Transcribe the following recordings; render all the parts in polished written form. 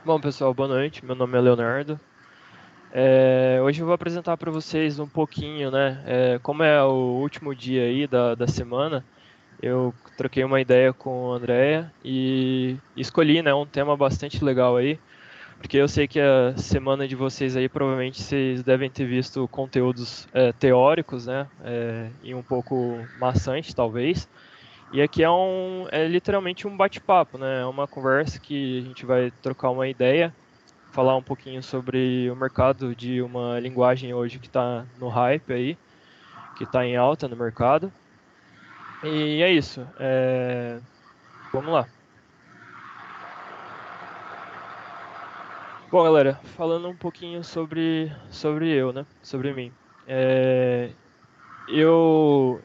Bom, pessoal, boa noite. Meu nome é Leonardo. Hoje eu vou apresentar para vocês um pouquinho, né? Como é o último dia aí da semana, eu troquei uma ideia com a Andrea e escolhi, né, um tema bastante legal aí, porque eu sei que a semana de vocês aí provavelmente vocês devem ter visto conteúdos teóricos, né? E um pouco maçante, talvez. E aqui é literalmente um bate-papo, né? É uma conversa que a gente vai trocar uma ideia, falar um pouquinho sobre o mercado de uma linguagem hoje que está no hype aí, que está em alta no mercado. E é isso. Vamos lá. Bom, galera, falando um pouquinho sobre eu, né? Sobre mim. É, eu,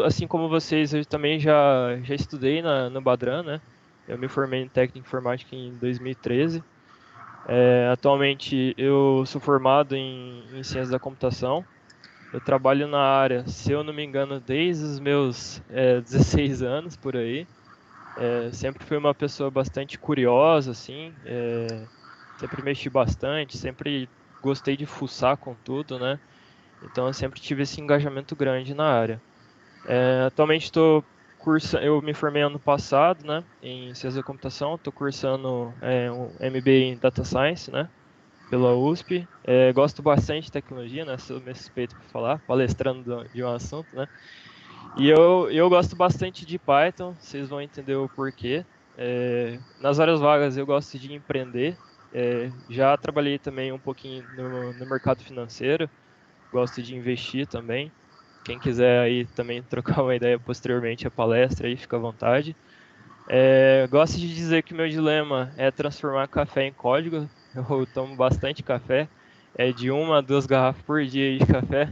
assim como vocês, eu também já estudei no Badran, né? Eu me formei em técnica informática em 2013. Atualmente eu sou formado em ciência da computação. Eu trabalho na área, se eu não me engano, desde os meus 16 anos por aí. Sempre fui uma pessoa bastante curiosa, assim. Sempre mexi bastante, sempre gostei de fuçar com tudo, né? Então eu sempre tive esse engajamento grande na área. Atualmente estou cursando, eu me formei ano passado, né? Em ciência da computação. Estou cursando um MBA em Data Science, né? Pela USP. Gosto bastante de tecnologia, né? Sou meio suspeito para falar, palestrando de um assunto, né? E eu gosto bastante de Python, vocês vão entender o porquê. Nas horas vagas eu gosto de empreender. Já trabalhei também um pouquinho no mercado financeiro, gosto de investir também. Quem quiser aí também trocar uma ideia posteriormente à palestra aí, fica à vontade. Gosto de dizer que meu dilema é transformar café em código. Eu tomo bastante café, de 1 a 2 garrafas por dia aí de café.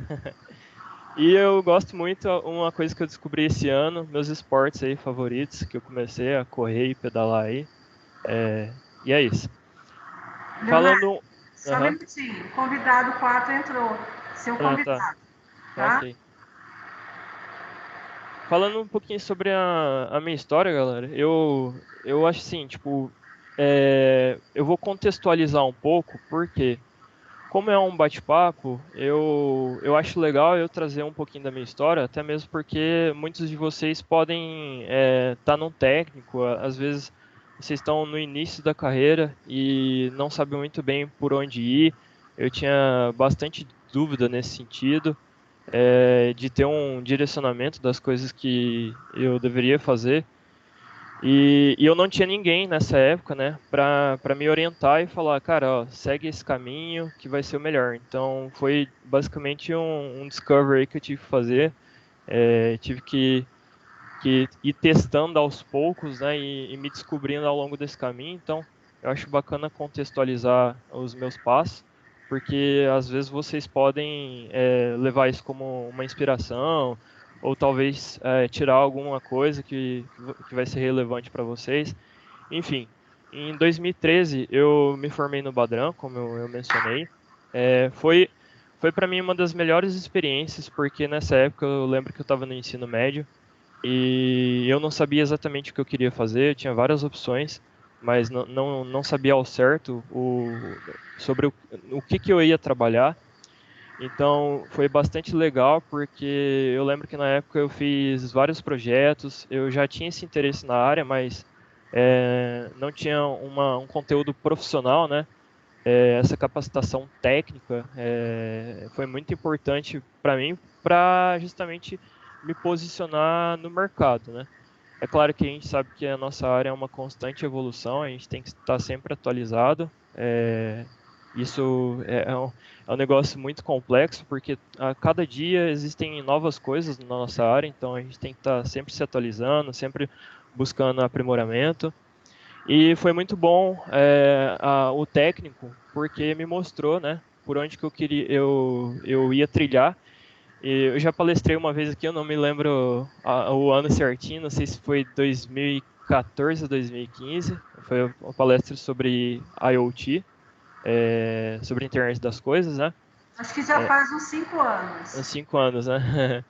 E eu gosto muito, uma coisa que eu descobri esse ano, meus esportes aí favoritos, que eu comecei a correr e pedalar aí. E é isso. Leonardo, Falando. só um Aham. minutinho. O convidado 4 entrou. Seu Ah, tá. convidado, Tá tá? ok. Falando um pouquinho sobre a minha história, galera, eu acho assim, tipo, eu vou contextualizar um pouco, porque como é um bate-papo, eu acho legal eu trazer um pouquinho da minha história, até mesmo porque muitos de vocês podem estar num técnico, às vezes vocês estão no início da carreira e não sabem muito bem por onde ir. Eu tinha bastante dúvida nesse sentido, de ter um direcionamento das coisas que eu deveria fazer. E eu não tinha ninguém nessa época, né, para me orientar e falar, cara, ó, segue esse caminho que vai ser o melhor. Então foi basicamente um discovery que eu tive que fazer. Tive que ir testando aos poucos, né, e me descobrindo ao longo desse caminho. Então eu acho bacana contextualizar os meus passos, porque às vezes vocês podem levar isso como uma inspiração ou talvez tirar alguma coisa que vai ser relevante para vocês. Enfim, em 2013 eu me formei no Badran, como eu mencionei. Foi para mim uma das melhores experiências, porque nessa época eu lembro que eu estava no ensino médio e eu não sabia exatamente o que eu queria fazer, eu tinha várias opções, mas não sabia ao certo sobre o que eu ia trabalhar. Então foi bastante legal, porque eu lembro que na época eu fiz vários projetos, eu já tinha esse interesse na área, mas não tinha um conteúdo profissional, né? Essa capacitação técnica foi muito importante para mim, para justamente me posicionar no mercado, né? É claro que a gente sabe que a nossa área é uma constante evolução, a gente tem que estar sempre atualizado. Isso é um negócio muito complexo, porque a cada dia existem novas coisas na nossa área, então a gente tem que estar sempre se atualizando, sempre buscando aprimoramento. E foi muito bom o técnico, porque me mostrou, né, por onde que eu ia trilhar. E eu já palestrei uma vez aqui, eu não me lembro o ano certinho, não sei se foi 2014 ou 2015. Foi uma palestra sobre IoT, sobre a internet das coisas, né? Acho que já É, faz uns 5 anos. uns 5 anos, né?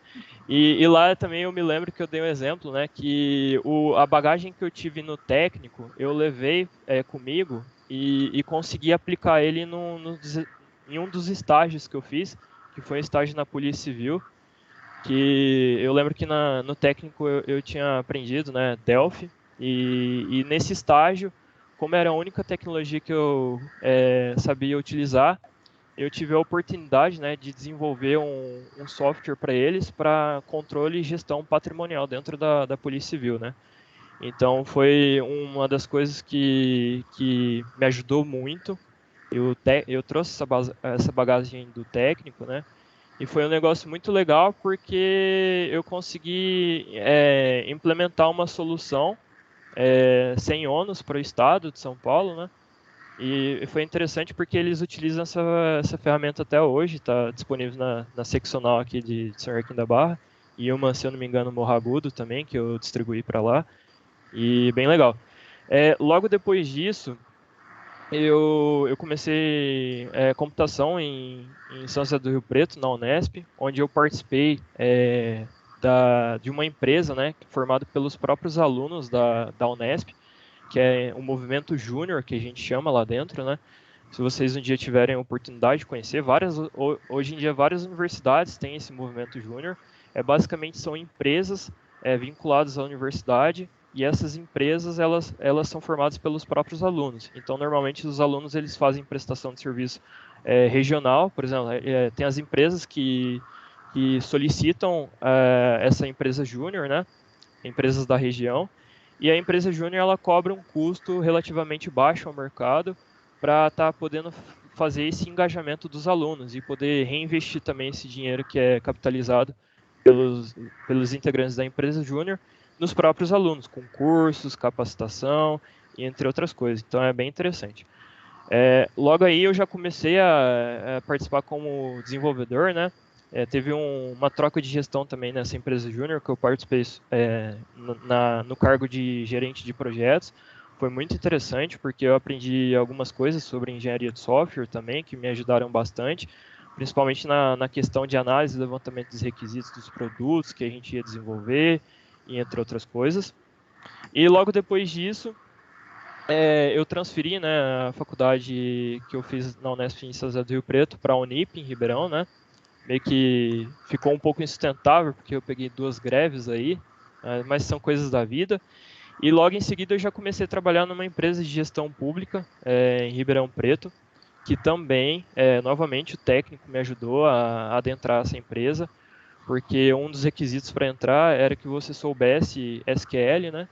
E lá também eu me lembro que eu dei um exemplo, né? Que a bagagem que eu tive no técnico, eu levei comigo e consegui aplicar ele em um dos estágios que eu fiz, que foi um estágio na Polícia Civil, que eu lembro que no técnico eu tinha aprendido, né, Delphi, e nesse estágio, como era a única tecnologia que eu sabia utilizar, eu tive a oportunidade, né, de desenvolver um software para eles para controle e gestão patrimonial dentro da Polícia Civil, né. Então foi uma das coisas que me ajudou muito. Eu trouxe essa bagagem do técnico, né? E foi um negócio muito legal porque eu consegui implementar uma solução sem ônus para o estado de São Paulo, né? E foi interessante porque eles utilizam essa ferramenta até hoje, está disponível na seccional aqui de São Joaquim da Barra, e uma, se eu não me engano, Morro Agudo também, que eu distribuí para lá, e bem legal. Logo depois disso, eu comecei computação em São José do Rio Preto, na Unesp, onde eu participei de uma empresa, né, formada pelos próprios alunos da Unesp, que é um movimento júnior, que a gente chama lá dentro, né? Se vocês um dia tiverem a oportunidade de conhecer, hoje em dia várias universidades têm esse movimento júnior. Basicamente são empresas vinculadas à universidade, e essas empresas elas são formadas pelos próprios alunos. Então normalmente os alunos eles fazem prestação de serviço regional, por exemplo, tem as empresas que solicitam essa empresa júnior, né? Empresas da região, e a empresa júnior ela cobra um custo relativamente baixo ao mercado para estar podendo fazer esse engajamento dos alunos e poder reinvestir também esse dinheiro que é capitalizado pelos integrantes da empresa júnior nos próprios alunos, com cursos, capacitação e entre outras coisas. Então é bem interessante. Logo aí eu já comecei a participar como desenvolvedor, né? Teve uma troca de gestão também nessa empresa júnior que eu participei no cargo de gerente de projetos. Foi muito interessante porque eu aprendi algumas coisas sobre engenharia de software também que me ajudaram bastante, principalmente na questão de análise e levantamento dos requisitos dos produtos que a gente ia desenvolver, e entre outras coisas. E logo depois disso, eu transferi, né, a faculdade que eu fiz na Unesp em São José do Rio Preto para a Unip em Ribeirão, né? Meio que ficou um pouco insustentável porque eu peguei 2 greves aí, mas são coisas da vida. E logo em seguida eu já comecei a trabalhar numa empresa de gestão pública em Ribeirão Preto, que também, novamente, o técnico me ajudou a adentrar essa empresa, porque um dos requisitos para entrar era que você soubesse SQL, né,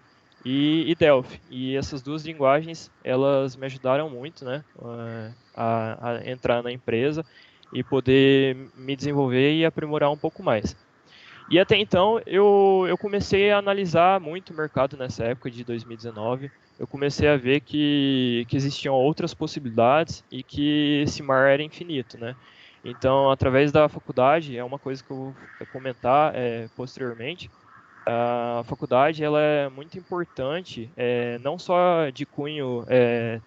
e Delphi. E essas duas linguagens, elas me ajudaram muito, né, a entrar na empresa e poder me desenvolver e aprimorar um pouco mais. E até então eu comecei a analisar muito o mercado nessa época de 2019. Eu comecei a ver que existiam outras possibilidades e que esse mar era infinito, né? Então, através da faculdade, é uma coisa que eu vou comentar posteriormente. A faculdade ela é muito importante, não só de cunho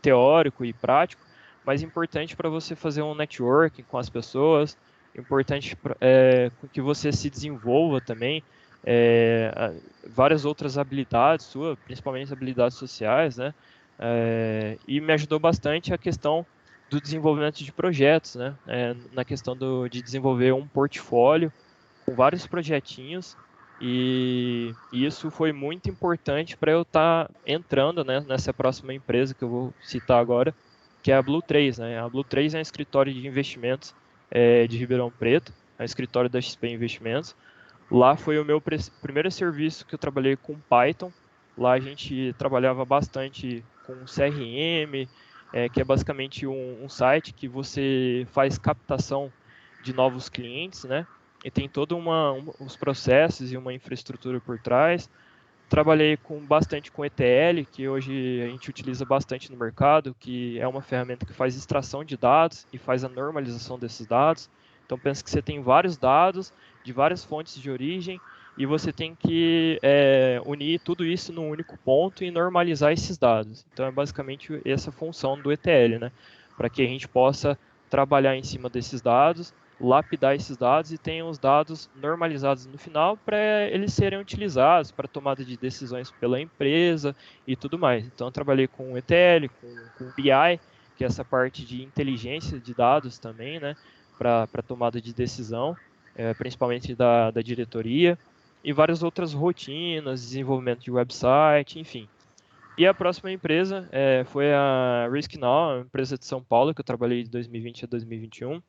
teórico e prático, mas importante para você fazer um networking com as pessoas, importante que você se desenvolva também, várias outras habilidades suas, principalmente habilidades sociais, né? E me ajudou bastante a questão do desenvolvimento de projetos, né? Na questão de desenvolver um portfólio com vários projetinhos, e isso foi muito importante para eu estar entrando, né, nessa próxima empresa que eu vou citar agora, que é a Blue 3, né? A Blue 3 é um escritório de investimentos de Ribeirão Preto, é um escritório da XP Investimentos. Lá foi o meu primeiro serviço que eu trabalhei com Python. Lá a gente trabalhava bastante com CRM, que é basicamente um site que você faz captação de novos clientes, né? E tem todos os processos e uma infraestrutura por trás. Trabalhei bastante com ETL, que hoje a gente utiliza bastante no mercado, que é uma ferramenta que faz extração de dados e faz a normalização desses dados. Então pensa que você tem vários dados de várias fontes de origem e você tem que unir tudo isso num único ponto e normalizar esses dados. Então é basicamente essa função do ETL, né? Para que a gente possa trabalhar em cima desses dados, lapidar esses dados e tenha os dados normalizados no final para eles serem utilizados para tomada de decisões pela empresa e tudo mais. Então eu trabalhei com ETL, com BI, que é essa parte de inteligência de dados também, né, para tomada de decisão, principalmente da diretoria, e várias outras rotinas, desenvolvimento de website, enfim. E a próxima empresa foi a RiskNow, uma empresa de São Paulo, que eu trabalhei de 2020 a 2021,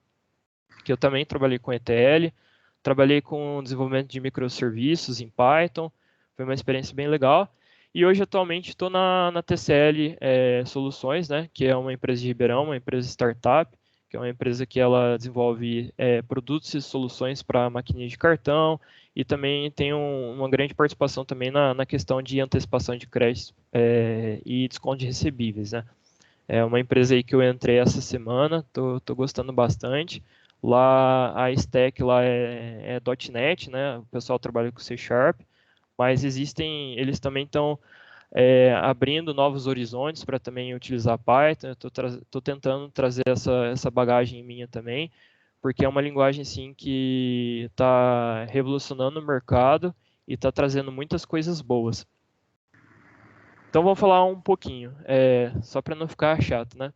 que eu também trabalhei com ETL, trabalhei com desenvolvimento de microserviços em Python, foi uma experiência bem legal. E hoje, atualmente, estou na TCL Soluções, né, que é uma empresa de Ribeirão, uma empresa startup, que é uma empresa que ela desenvolve produtos e soluções para maquininha de cartão, e também tem uma grande participação também na questão de antecipação de créditos e desconto de recebíveis, né. É uma empresa aí que eu entrei essa semana, tô gostando bastante. Lá a stack lá é .NET, né? O pessoal trabalha com C Sharp, mas eles também estão abrindo novos horizontes para também utilizar Python. Eu estou tentando trazer essa bagagem minha também, porque é uma linguagem assim que está revolucionando o mercado e está trazendo muitas coisas boas. Então vamos falar um pouquinho, só para não ficar chato, né?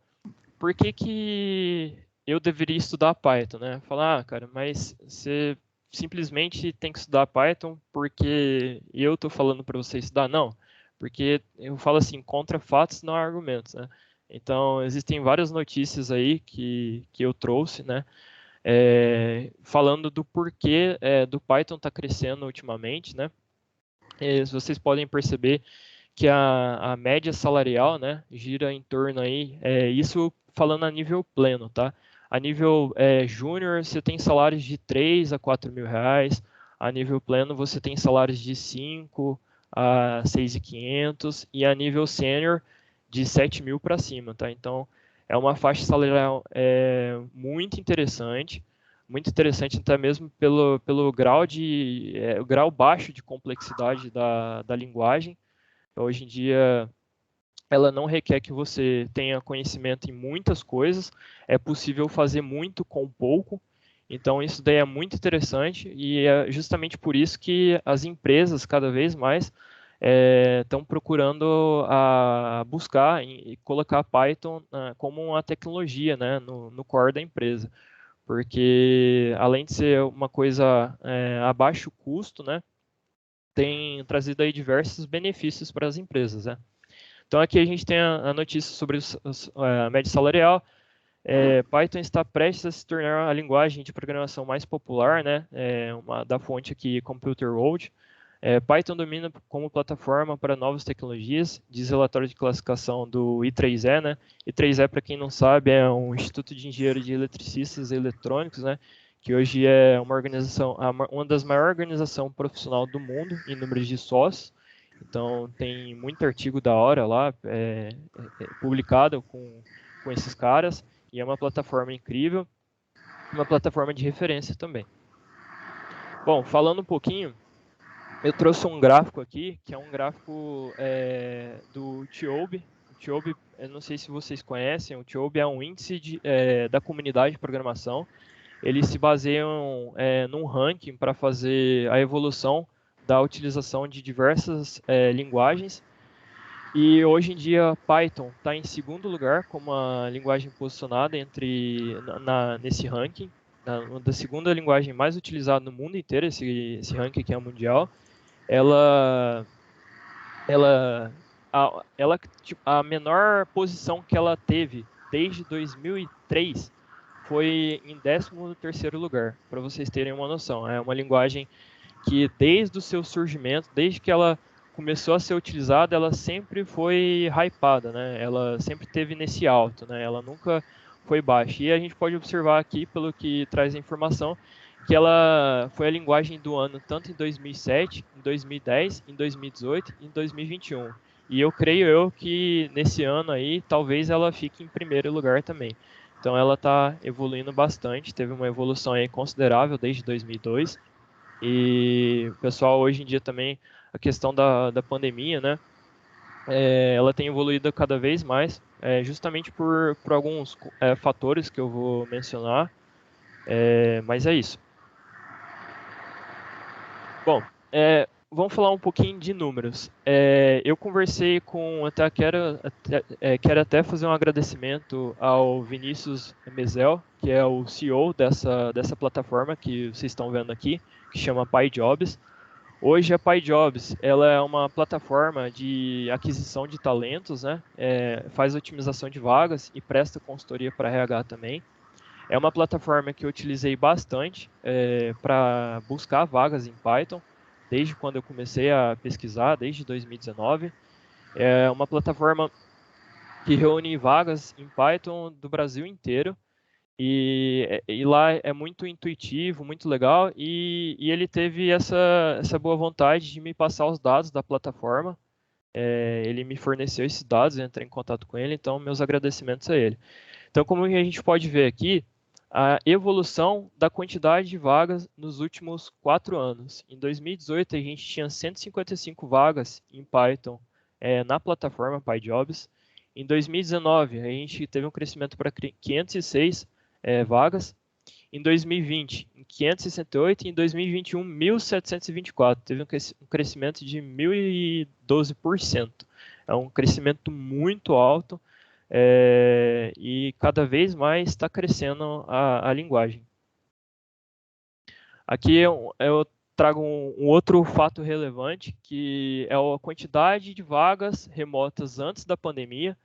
Por que eu deveria estudar Python, né? Falar, cara, mas você simplesmente tem que estudar Python porque eu estou falando para você estudar? Não, porque eu falo assim, contra fatos não há argumentos, né? Então, existem várias notícias aí que eu trouxe, né? Falando do porquê do Python estar crescendo ultimamente, né? Vocês podem perceber que a média salarial, né, gira em torno aí, isso falando a nível pleno, tá? A nível júnior, você tem salários de 3 a 4 mil reais, a nível pleno você tem salários de 5 a 6.500 e a nível sênior de 7 mil para cima, tá? Então, é uma faixa salarial muito interessante até mesmo pelo grau o grau baixo de complexidade da linguagem. Hoje em dia, ela não requer que você tenha conhecimento em muitas coisas, é possível fazer muito com pouco. Então, isso daí é muito interessante e é justamente por isso que as empresas, cada vez mais, estão procurando buscar e colocar Python como uma tecnologia, né, no core da empresa. Porque, além de ser uma coisa a baixo custo, né, tem trazido aí diversos benefícios para as empresas, né? Então aqui a gente tem a notícia sobre a média salarial. Python está prestes a se tornar a linguagem de programação mais popular, né? Da fonte aqui Computer World. Python domina como plataforma para novas tecnologias, diz relatório de classificação do I3E, né? I3E, para quem não sabe, é um Instituto de Engenheiro de Eletricistas e Eletrônicos, né? Que hoje é uma organização, uma das maiores organizações profissional do mundo em número de sócios. Então tem muito artigo da hora lá, publicado com esses caras, e é uma plataforma incrível, uma plataforma de referência também. Bom, falando um pouquinho, eu trouxe um gráfico aqui, que é um gráfico do TIOBE. O TIOBE, eu não sei se vocês conhecem, o TIOBE é um índice da comunidade de programação. Eles se baseiam num ranking para fazer a evolução da utilização de diversas linguagens. E hoje em dia Python está em segundo lugar como a linguagem posicionada nesse ranking, da segunda linguagem mais utilizada no mundo inteiro, esse ranking aqui é mundial. Ela, a menor posição que ela teve desde 2003 foi em 13º lugar, para vocês terem uma noção. É uma linguagem que desde o seu surgimento, desde que ela começou a ser utilizada, ela sempre foi hypada, né? Ela sempre teve nesse alto, né? Ela nunca foi baixa. E a gente pode observar aqui, pelo que traz a informação, que ela foi a linguagem do ano tanto em 2007, em 2010, em 2018 e em 2021. E eu creio que nesse ano aí, talvez ela fique em primeiro lugar também. Então ela está evoluindo bastante, teve uma evolução aí considerável desde 2002. E o pessoal hoje em dia também, a questão da pandemia, né? Ela tem evoluído cada vez mais, justamente por alguns fatores que eu vou mencionar, mas é isso. Bom, vamos falar um pouquinho de números. Eu conversei com, quero até fazer um agradecimento ao Vinícius Mezel, que é o CEO dessa plataforma que vocês estão vendo aqui, que chama PyJobs. Hoje a PyJobs, ela é uma plataforma de aquisição de talentos, né? Faz otimização de vagas e presta consultoria para RH também. É uma plataforma que eu utilizei bastante para buscar vagas em Python, desde quando eu comecei a pesquisar, desde 2019. É uma plataforma que reúne vagas em Python do Brasil inteiro. E lá é muito intuitivo, muito legal, e ele teve essa boa vontade de me passar os dados da plataforma. Ele me forneceu esses dados, eu entrei em contato com ele, então meus agradecimentos a ele. Então, como a gente pode ver aqui, a evolução da quantidade de vagas nos últimos 4 anos. Em 2018, a gente tinha 155 vagas em Python na plataforma PyJobs. Em 2019, a gente teve um crescimento para 506 vagas. Em 2020, em 568, e em 2021, 1.724. Teve um crescimento de 1.012%. É um crescimento muito alto e cada vez mais está crescendo a linguagem. Aqui eu trago um outro fato relevante, que é a quantidade de vagas remotas antes da pandemia.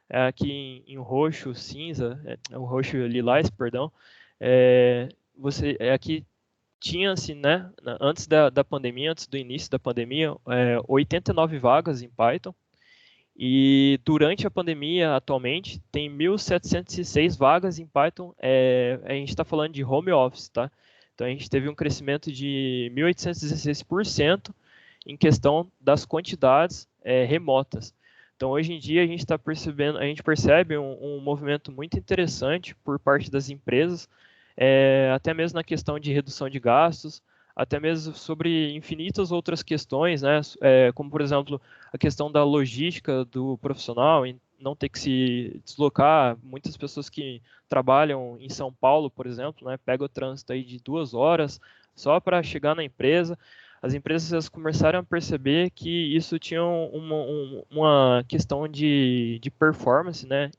Aqui em roxo cinza, o roxo lilás, perdão, aqui tinha-se, né, antes da pandemia, antes do início da pandemia, 89 vagas em Python, e durante a pandemia, atualmente, tem 1.706 vagas em Python, a gente está falando de home office, tá? Então a gente teve um crescimento de 1.816% em questão das quantidades remotas. Então, hoje em dia, a gente percebe um movimento muito interessante por parte das empresas, até mesmo na questão de redução de gastos, até mesmo sobre infinitas outras questões, né? Como, por exemplo, a questão da logística do profissional, em não ter que se deslocar. Muitas pessoas que trabalham em São Paulo, por exemplo, né, pegam o trânsito aí de 2 horas só para chegar na empresa. As empresas começaram a perceber que isso tinha uma questão de performance, né,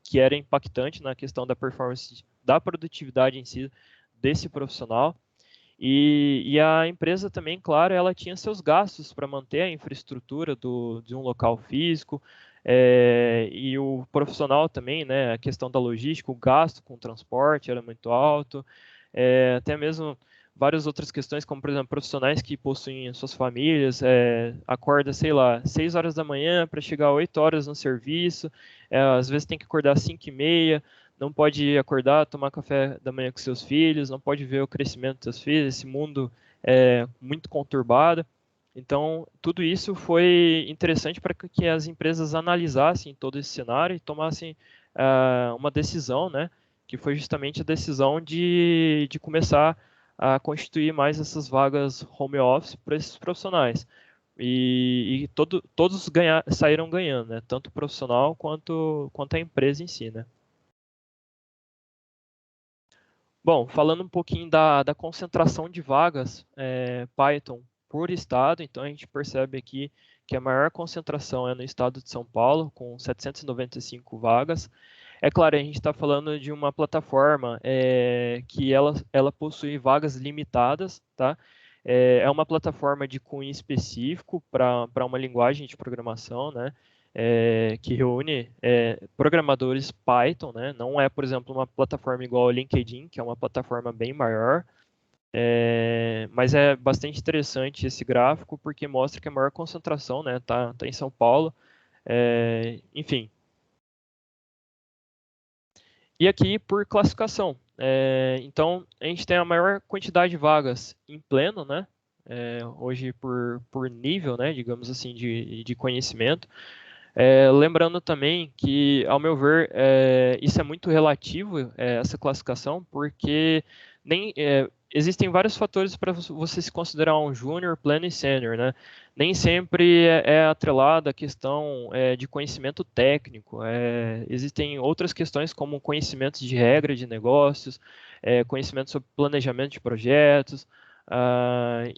que era impactante na questão da performance, da produtividade em si desse profissional. E a empresa também, claro, ela tinha seus gastos para manter a infraestrutura de um local físico, e o profissional também, né, a questão da logística, o gasto com o transporte era muito alto, até mesmo várias outras questões, como, por exemplo, profissionais que possuem suas famílias, acorda, sei lá, 6 horas da manhã para chegar 8 horas no serviço, às vezes tem que acordar 5h30, não pode acordar, tomar café da manhã com seus filhos, não pode ver o crescimento dos seus filhos, esse mundo é muito conturbado. Então, tudo isso foi interessante para que as empresas analisassem todo esse cenário e tomassem uma decisão, né, que foi justamente a decisão de começar a constituir mais essas vagas home office para esses profissionais. E todos saíram ganhando, né, tanto o profissional quanto a empresa em si, né. Bom, falando um pouquinho da concentração de vagas Python por estado, então a gente percebe aqui que a maior concentração é no estado de São Paulo, com 795 vagas. É claro, a gente está falando de uma plataforma que ela possui vagas limitadas, tá? É uma plataforma de cunho específico para uma linguagem de programação, né? Que reúne programadores Python, né? Não é, por exemplo, uma plataforma igual ao LinkedIn, que é uma plataforma bem maior, mas é bastante interessante esse gráfico porque mostra que a maior concentração, né, tá em São Paulo, enfim. E aqui por classificação. Então, a gente tem a maior quantidade de vagas em pleno, né? Hoje por nível, né, digamos assim, de conhecimento. Lembrando também que, ao meu ver, isso é muito relativo, essa classificação, porque existem vários fatores para você se considerar um júnior, pleno e sênior, né? Nem sempre é atrelada a questão de conhecimento técnico. Existem outras questões como conhecimento de regra de negócios, conhecimento sobre planejamento de projetos,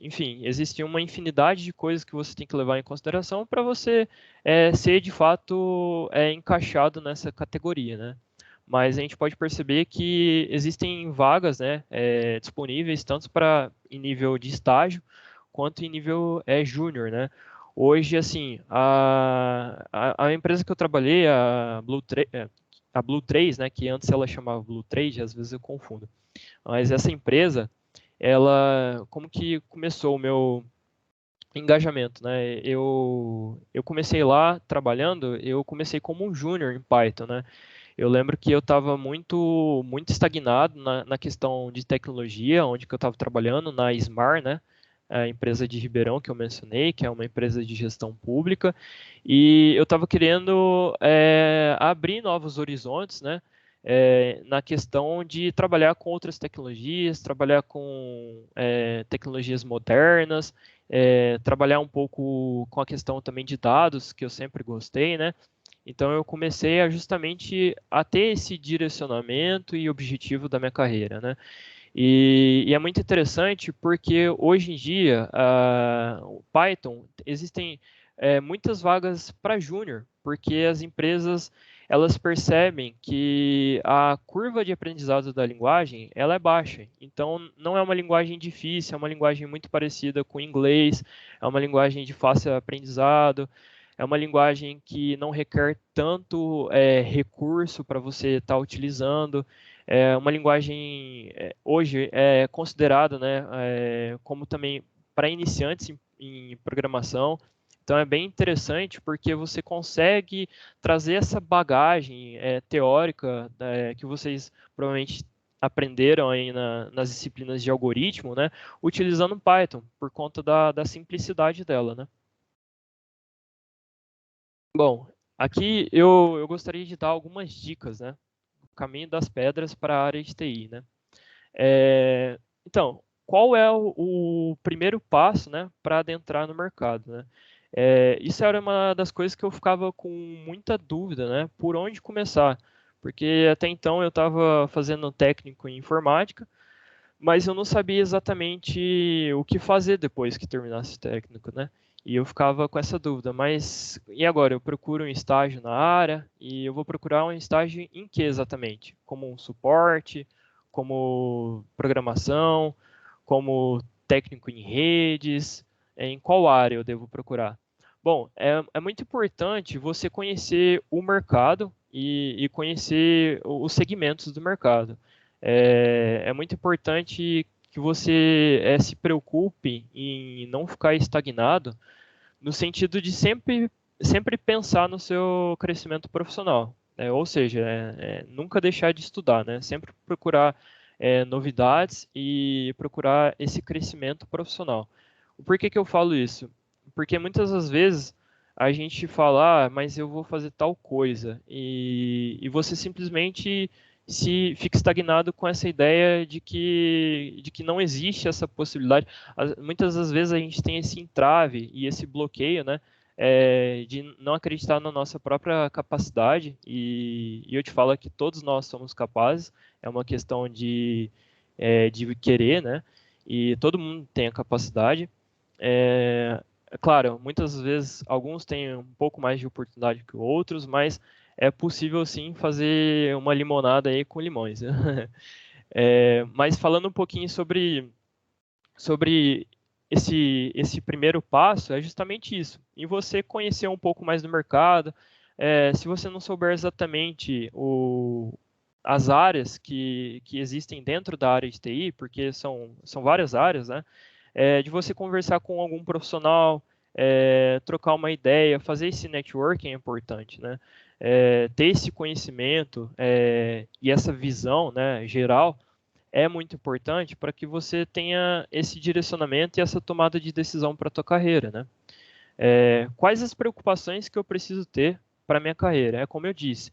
Enfim, existe uma infinidade de coisas que você tem que levar em consideração para você ser de fato encaixado nessa categoria, né? Mas a gente pode perceber que existem vagas, né, disponíveis tanto para em nível de estágio quanto em nível júnior, né? Hoje, assim, a empresa que eu trabalhei, a Blue 3, né, que antes ela chamava Blue Trade, às vezes eu confundo. Mas essa empresa, ela, como que começou o meu engajamento, né? Eu comecei lá trabalhando, eu comecei como um júnior em Python, né? Eu lembro que eu estava muito estagnado na questão de tecnologia, onde que eu estava trabalhando, na Smar, né? A empresa de Ribeirão que eu mencionei, que é uma empresa de gestão pública, e eu estava querendo abrir novos horizontes, né? Na questão de trabalhar com outras tecnologias, trabalhar com tecnologias modernas, trabalhar um pouco com a questão também de dados, que eu sempre gostei, né? Então eu comecei justamente a ter esse direcionamento e objetivo da minha carreira, né? E é muito interessante porque hoje em dia o Python existem muitas vagas para júnior, porque as empresas elas percebem que a curva de aprendizado da linguagem ela é baixa. Então não é uma linguagem difícil, é uma linguagem muito parecida com o inglês, é uma linguagem de fácil aprendizado. É uma linguagem que não requer tanto recurso para você estar utilizando. É uma linguagem hoje é considerada, né, como também para iniciantes em programação. Então é bem interessante porque você consegue trazer essa bagagem teórica que vocês provavelmente aprenderam aí nas disciplinas de algoritmo, né, utilizando Python por conta da simplicidade dela, né? Bom, aqui eu gostaria de dar algumas dicas, né? O caminho das pedras para a área de TI, né? Então, qual é o primeiro passo, né, para adentrar no mercado, né? Isso era uma das coisas que eu ficava com muita dúvida, né? Por onde começar? Porque até então eu estava fazendo um técnico em informática, mas eu não sabia exatamente o que fazer depois que terminasse o técnico, né? E eu ficava com essa dúvida, mas e agora? Eu procuro um estágio na área e eu vou procurar um estágio em que exatamente? Como um suporte, como programação, como técnico em redes, em qual área eu devo procurar? Bom, é muito importante você conhecer o mercado e conhecer os segmentos do mercado. É muito importante que você se preocupe em não ficar estagnado, no sentido de sempre pensar no seu crescimento profissional, né? Ou seja, nunca deixar de estudar, né? Sempre procurar novidades e procurar esse crescimento profissional. Por que que eu falo isso? Porque muitas das vezes a gente fala, mas eu vou fazer tal coisa, e você simplesmente se fica estagnado com essa ideia de que não existe essa possibilidade. Muitas das vezes a gente tem esse entrave e esse bloqueio, né, de não acreditar na nossa própria capacidade, e eu te falo que todos nós somos capazes, é uma questão de querer, né, e todo mundo tem a capacidade. É claro, muitas vezes alguns têm um pouco mais de oportunidade que outros, mas é possível sim fazer uma limonada aí com limões, né? Mas falando um pouquinho sobre esse primeiro passo, é justamente isso. E você conhecer um pouco mais do mercado. Se você não souber exatamente as áreas que existem dentro da área de TI, porque são várias áreas, né? De você conversar com algum profissional, trocar uma ideia, fazer esse networking é importante, né? Ter esse conhecimento e essa visão, né, geral é muito importante para que você tenha esse direcionamento e essa tomada de decisão para a tua carreira, né? Quais as preocupações que eu preciso ter para a minha carreira? É como eu disse,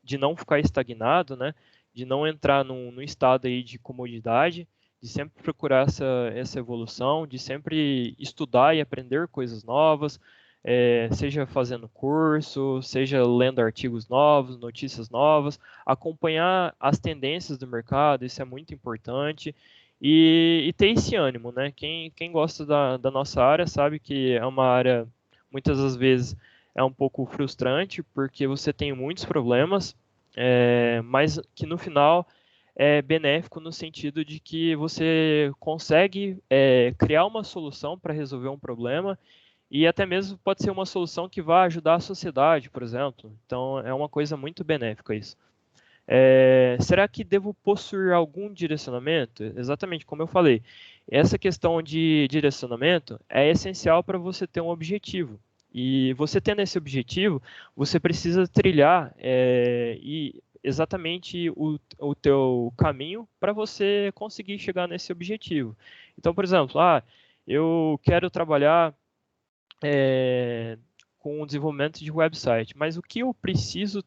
de não ficar estagnado, né? De não entrar num estado aí de comodidade, de sempre procurar essa evolução, de sempre estudar e aprender coisas novas, seja fazendo curso, seja lendo artigos novos, notícias novas, acompanhar as tendências do mercado, isso é muito importante. e ter esse ânimo, né? Quem gosta da nossa área sabe que é uma área, muitas das vezes, é um pouco frustrante, porque você tem muitos problemas, mas que no final é benéfico no sentido de que você consegue criar uma solução para resolver um problema e até mesmo pode ser uma solução que vai ajudar a sociedade, por exemplo. Então, é uma coisa muito benéfica isso. Será que devo possuir algum direcionamento? Exatamente como eu falei. Essa questão de direcionamento é essencial para você ter um objetivo. E você tendo esse objetivo, você precisa trilhar exatamente o teu caminho para você conseguir chegar nesse objetivo. Então, por exemplo, eu quero trabalhar com o desenvolvimento de website, mas o que eu preciso,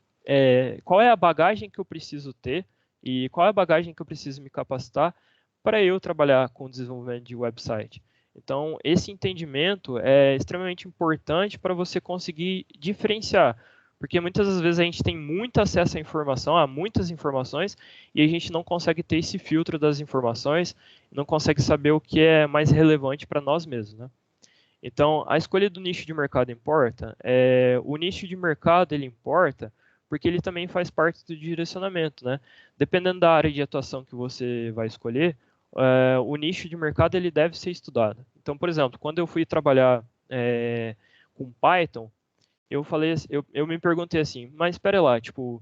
qual é a bagagem que eu preciso ter e qual é a bagagem que eu preciso me capacitar para eu trabalhar com o desenvolvimento de website. Então, esse entendimento é extremamente importante para você conseguir diferenciar, porque muitas das vezes a gente tem muito acesso à informação, a muitas informações, e a gente não consegue ter esse filtro das informações, não consegue saber o que é mais relevante para nós mesmos, né? Então, a escolha do nicho de mercado importa. O nicho de mercado ele importa porque ele também faz parte do direcionamento, né? Dependendo da área de atuação que você vai escolher, o nicho de mercado ele deve ser estudado. Então, por exemplo, quando eu fui trabalhar com Python, eu falei, eu me perguntei assim, mas espera lá, tipo,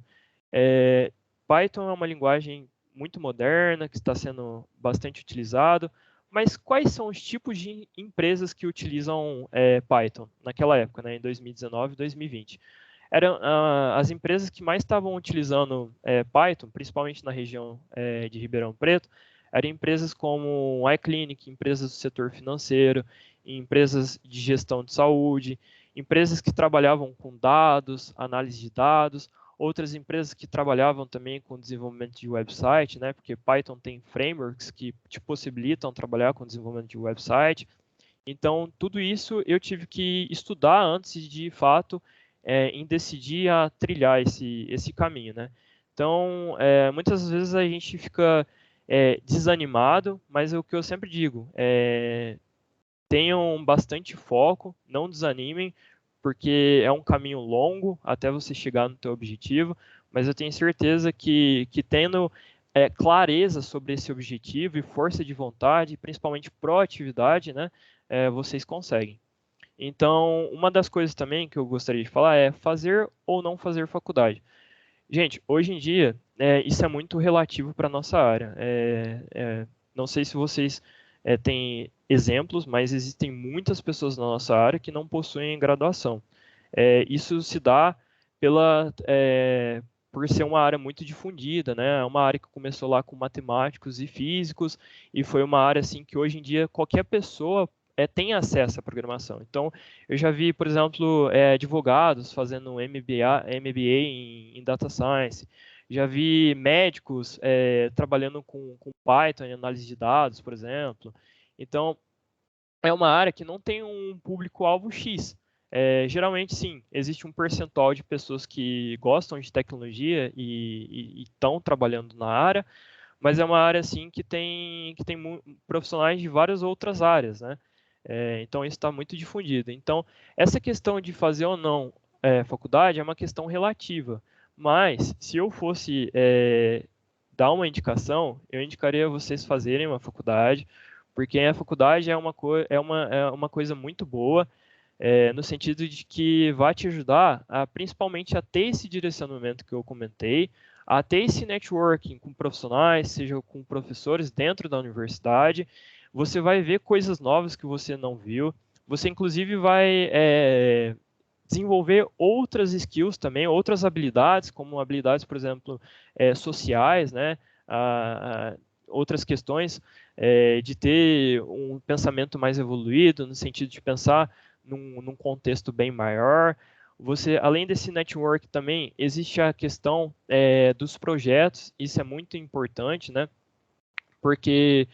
Python é uma linguagem muito moderna que está sendo bastante utilizado, mas quais são os tipos de empresas que utilizam Python naquela época, né, em 2019 2020? Eram as empresas que mais estavam utilizando Python, principalmente na região de Ribeirão Preto, eram empresas como iClinic, empresas do setor financeiro, empresas de gestão de saúde, empresas que trabalhavam com dados, análise de dados, outras empresas que trabalhavam também com desenvolvimento de website, né? Porque Python tem frameworks que te possibilitam trabalhar com desenvolvimento de website. Então, tudo isso eu tive que estudar antes de fato em decidir a trilhar esse caminho, né? Então, muitas vezes a gente fica desanimado, mas é o que eu sempre digo, tenham bastante foco, não desanimem, porque é um caminho longo até você chegar no teu objetivo, mas eu tenho certeza que tendo clareza sobre esse objetivo e força de vontade, principalmente proatividade, né, vocês conseguem. Então, uma das coisas também que eu gostaria de falar é fazer ou não fazer faculdade. Gente, hoje em dia, isso é muito relativo para a nossa área. Não sei se vocês têm exemplos, mas existem muitas pessoas na nossa área que não possuem graduação. Isso se dá por ser uma área muito difundida, né? É uma área que começou lá com matemáticos e físicos e foi uma área assim que hoje em dia qualquer pessoa tem acesso à programação. Então, eu já vi, por exemplo, advogados fazendo MBA em Data Science, já vi médicos trabalhando com Python em análise de dados, por exemplo. Então, é uma área que não tem um público-alvo X. Geralmente, sim, existe um percentual de pessoas que gostam de tecnologia e estão trabalhando na área, mas é uma área assim que tem profissionais de várias outras áreas, né? Então isso está muito difundido. Então essa questão de fazer ou não faculdade é uma questão relativa. Mas se eu fosse dar uma indicação, eu indicaria vocês fazerem uma faculdade, porque a faculdade é uma coisa muito boa. No sentido de que vai te ajudar principalmente a ter esse direcionamento que eu comentei, a ter esse networking com profissionais, seja com professores dentro da universidade. Você vai ver coisas novas que você não viu. Você, inclusive, vai desenvolver outras skills também, outras habilidades, como habilidades, por exemplo, sociais, né? Outras questões de ter um pensamento mais evoluído, no sentido de pensar num contexto bem maior. Você, além desse network também, existe a questão dos projetos, isso é muito importante, né? Porque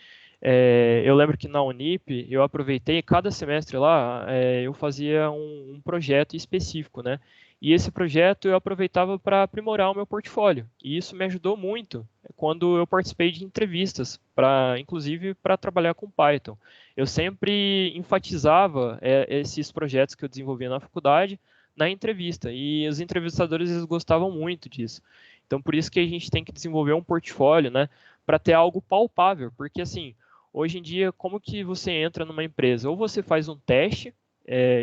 eu lembro que na Unip eu aproveitei, cada semestre lá eu fazia um projeto específico, né? E esse projeto eu aproveitava para aprimorar o meu portfólio. E isso me ajudou muito quando eu participei de entrevistas, inclusive para trabalhar com Python. Eu sempre enfatizava esses projetos que eu desenvolvia na faculdade na entrevista, e os entrevistadores eles gostavam muito disso. Então, por isso que a gente tem que desenvolver um portfólio, né, para ter algo palpável, porque assim, hoje em dia, como que você entra numa empresa? Ou você faz um teste,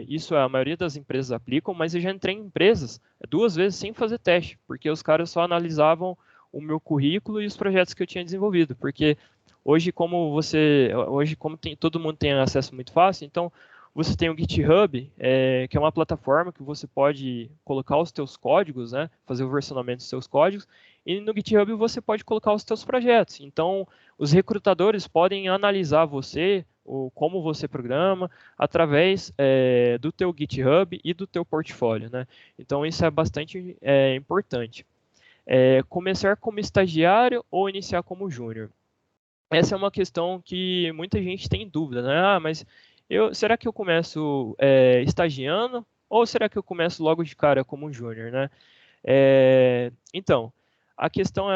isso a maioria das empresas aplicam, mas eu já entrei em empresas 2 vezes sem fazer teste, porque os caras só analisavam o meu currículo e os projetos que eu tinha desenvolvido, porque hoje como todo mundo tem acesso muito fácil, então você tem o GitHub, que é uma plataforma que você pode colocar os teus códigos, né, fazer o versionamento dos seus códigos, e no GitHub você pode colocar os teus projetos. Então, os recrutadores podem analisar você, como você programa, através do teu GitHub e do teu portfólio, né? Então, isso é bastante importante. Começar como estagiário ou iniciar como júnior? Essa é uma questão que muita gente tem dúvida, né? Ah, mas será que eu começo estagiando ou será que eu começo logo de cara como júnior, né? Então, a questão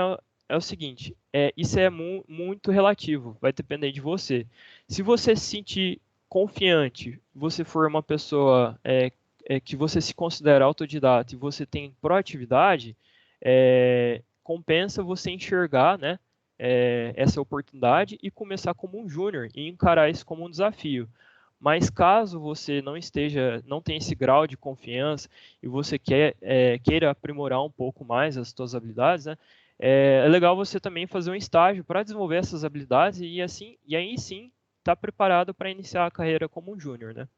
é o seguinte, isso é muito relativo, vai depender de você. Se você se sentir confiante, você for uma pessoa que você se considera autodidata e você tem proatividade, compensa você enxergar, né, essa oportunidade e começar como um júnior e encarar isso como um desafio. Mas caso você não tenha esse grau de confiança e você queira aprimorar um pouco mais as suas habilidades, né, é legal você também fazer um estágio para desenvolver essas habilidades e aí sim estar preparado para iniciar a carreira como um júnior, né?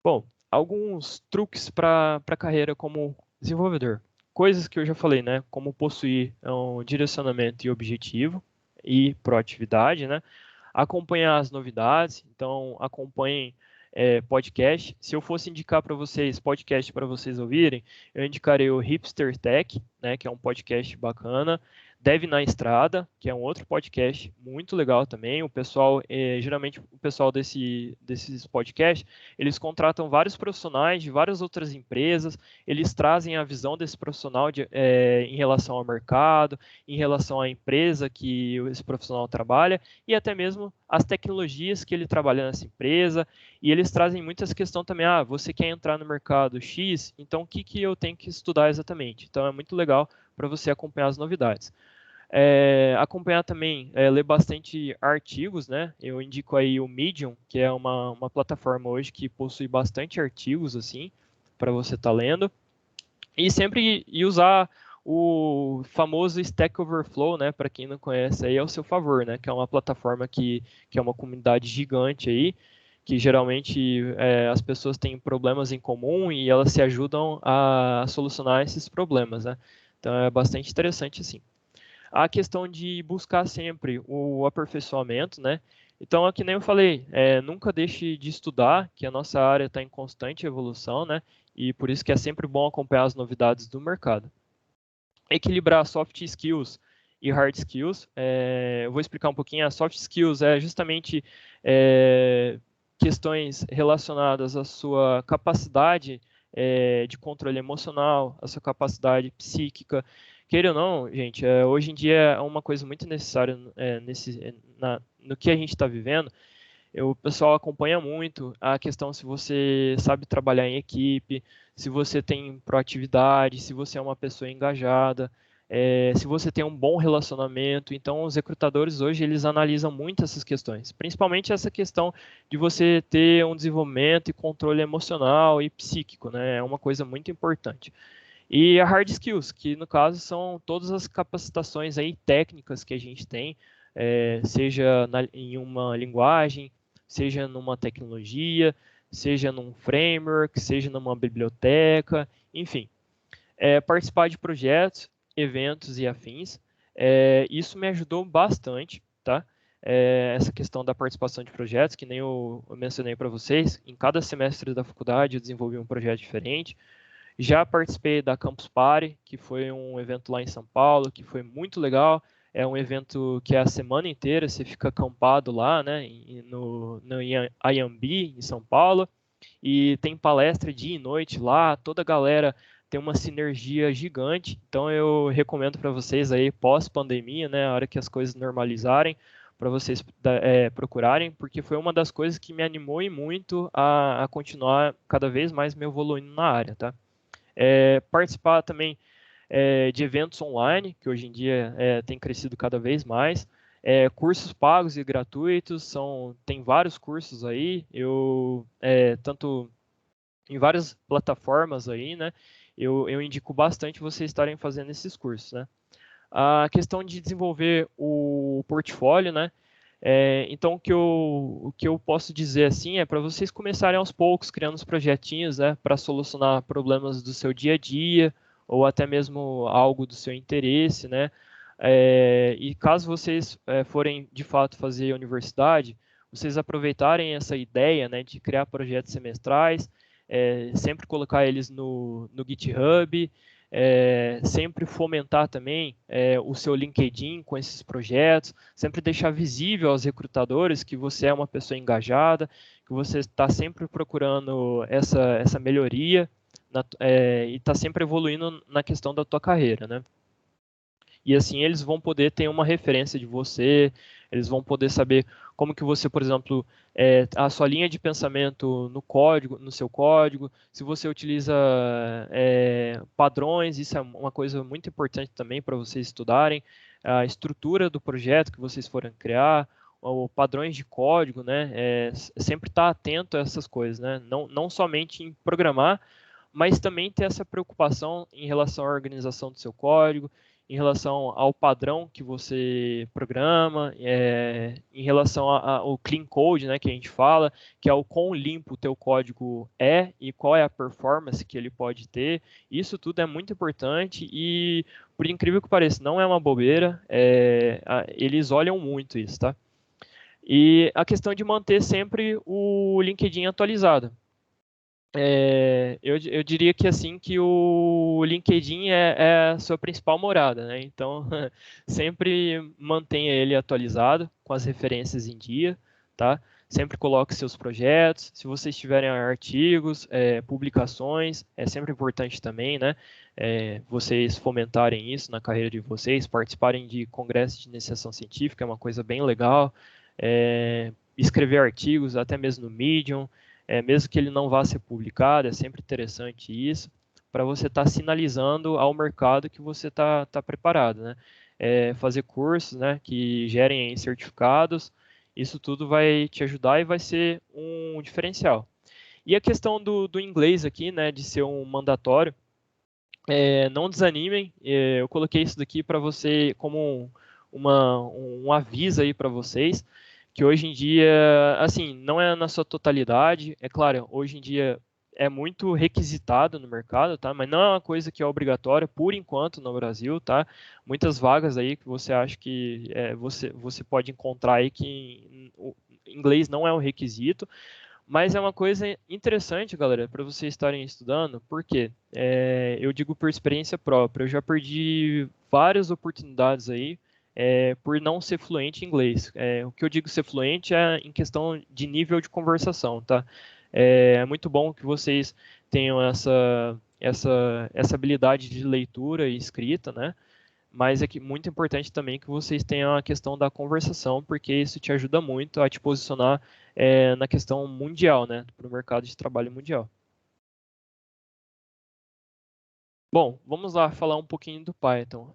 Bom, alguns truques para a carreira como desenvolvedor. Coisas que eu já falei, né? Como possuir um direcionamento e objetivo e proatividade, né? Acompanhar as novidades, então acompanhem podcast. Se eu fosse indicar para vocês podcast para vocês ouvirem, eu indicaria o Hipster Tech, né? Que é um podcast bacana. Dev na Estrada, que é um outro podcast muito legal também. O pessoal, geralmente o pessoal desses podcasts, eles contratam vários profissionais de várias outras empresas, eles trazem a visão desse profissional em relação ao mercado, em relação à empresa que esse profissional trabalha e até mesmo as tecnologias que ele trabalha nessa empresa. E eles trazem muitas questões também, você quer entrar no mercado X, então o que eu tenho que estudar exatamente? Então é muito legal para você acompanhar as novidades. Acompanhar também, ler bastante artigos, né? Eu indico aí o Medium, que é uma plataforma hoje que possui bastante artigos, assim, para você estar lendo. E sempre usar o famoso Stack Overflow, né? Para quem não conhece, aí é ao seu favor, né? Que é uma plataforma que é uma comunidade gigante aí, que geralmente as pessoas têm problemas em comum e elas se ajudam a solucionar esses problemas, né? Então é bastante interessante, assim. A questão de buscar sempre o aperfeiçoamento, né? Então, é que nem eu falei, nunca deixe de estudar, que a nossa área está em constante evolução, né? E por isso que é sempre bom acompanhar as novidades do mercado. Equilibrar soft skills e hard skills. Eu vou explicar um pouquinho. A soft skills é justamente questões relacionadas à sua capacidade de controle emocional, à sua capacidade psíquica. Queira ou não, gente, hoje em dia é uma coisa muito necessária no que a gente está vivendo. O pessoal acompanha muito a questão se você sabe trabalhar em equipe, se você tem proatividade, se você é uma pessoa engajada, se você tem um bom relacionamento. Então, os recrutadores hoje eles analisam muito essas questões, principalmente essa questão de você ter um desenvolvimento e controle emocional e psíquico, né? É uma coisa muito importante. E a hard skills, que no caso são todas as capacitações aí técnicas que a gente tem, seja em uma linguagem, seja numa tecnologia, seja num framework, seja numa biblioteca, enfim. Participar de projetos, eventos e afins. Isso me ajudou bastante, tá? Essa questão da participação de projetos, que nem eu mencionei para vocês, em cada semestre da faculdade eu desenvolvi um projeto diferente. Já participei da Campus Party, que foi um evento lá em São Paulo, que foi muito legal. É um evento que é a semana inteira, você fica acampado lá, né, no Iambi, em São Paulo, e tem palestra dia e noite lá, toda a galera tem uma sinergia gigante. Então eu recomendo para vocês aí pós-pandemia, né, a hora que as coisas normalizarem, para vocês procurarem, porque foi uma das coisas que me animou e muito a continuar cada vez mais me evoluindo na área, tá? Participar também de eventos online, que hoje em dia tem crescido cada vez mais. Cursos pagos e gratuitos, tem vários cursos aí, tanto em várias plataformas aí, né? Eu indico bastante vocês estarem fazendo esses cursos, né? A questão de desenvolver o portfólio, né? Então, o que eu posso dizer assim é para vocês começarem aos poucos, criando os projetinhos, né? Para solucionar problemas do seu dia a dia, ou até mesmo algo do seu interesse, né? E caso vocês forem de fato fazer universidade, vocês aproveitarem essa ideia, né, de criar projetos semestrais, sempre colocar eles no GitHub, sempre fomentar também o seu LinkedIn com esses projetos, sempre deixar visível aos recrutadores que você é uma pessoa engajada, que você está sempre procurando essa melhoria e está sempre evoluindo na questão da tua carreira, né? E assim eles vão poder ter uma referência de você, eles vão poder saber como que você, por exemplo, a sua linha de pensamento no código, no seu código, se você utiliza padrões, isso é uma coisa muito importante também para vocês estudarem, a estrutura do projeto que vocês forem criar, ou padrões de código, né? Sempre estar atento a essas coisas, né? Não somente em programar, mas também ter essa preocupação em relação à organização do seu código, em relação ao padrão que você programa, em relação ao clean code, né, que a gente fala, que é o quão limpo o teu código e qual é a performance que ele pode ter. Isso tudo é muito importante e, por incrível que pareça, não é uma bobeira, eles olham muito isso, tá? E a questão de manter sempre o LinkedIn atualizado. Eu diria que assim que o LinkedIn é a sua principal morada, né? Então sempre mantenha ele atualizado com as referências em dia, tá? Sempre coloque seus projetos. Se vocês tiverem artigos, publicações, é sempre importante também, né? Vocês fomentarem isso na carreira de vocês, participarem de congressos de iniciação científica, é uma coisa bem legal. Escrever artigos, até mesmo no Medium. Mesmo que ele não vá ser publicado, é sempre interessante isso, para você estar sinalizando ao mercado que você está preparado, né? Fazer cursos, né, que gerem certificados, isso tudo vai te ajudar e vai ser um diferencial. E a questão do inglês aqui, né, de ser um mandatório, não desanimem, eu coloquei isso daqui para você como um aviso aí para vocês, que hoje em dia, assim, não é na sua totalidade, é claro, hoje em dia é muito requisitado no mercado, tá? Mas não é uma coisa que é obrigatória por enquanto no Brasil, tá? Muitas vagas aí que você acha que você pode encontrar aí que o inglês não é um requisito, mas é uma coisa interessante, galera, para vocês estarem estudando, porque eu digo por experiência própria, eu já perdi várias oportunidades aí por não ser fluente em inglês. O que eu digo ser fluente é em questão de nível de conversação, tá? É muito bom que vocês tenham essa habilidade de leitura e escrita, né? Mas é muito importante também que vocês tenham a questão da conversação, porque isso te ajuda muito a te posicionar na questão mundial, né, para o mercado de trabalho mundial. Bom, vamos lá falar um pouquinho do Python.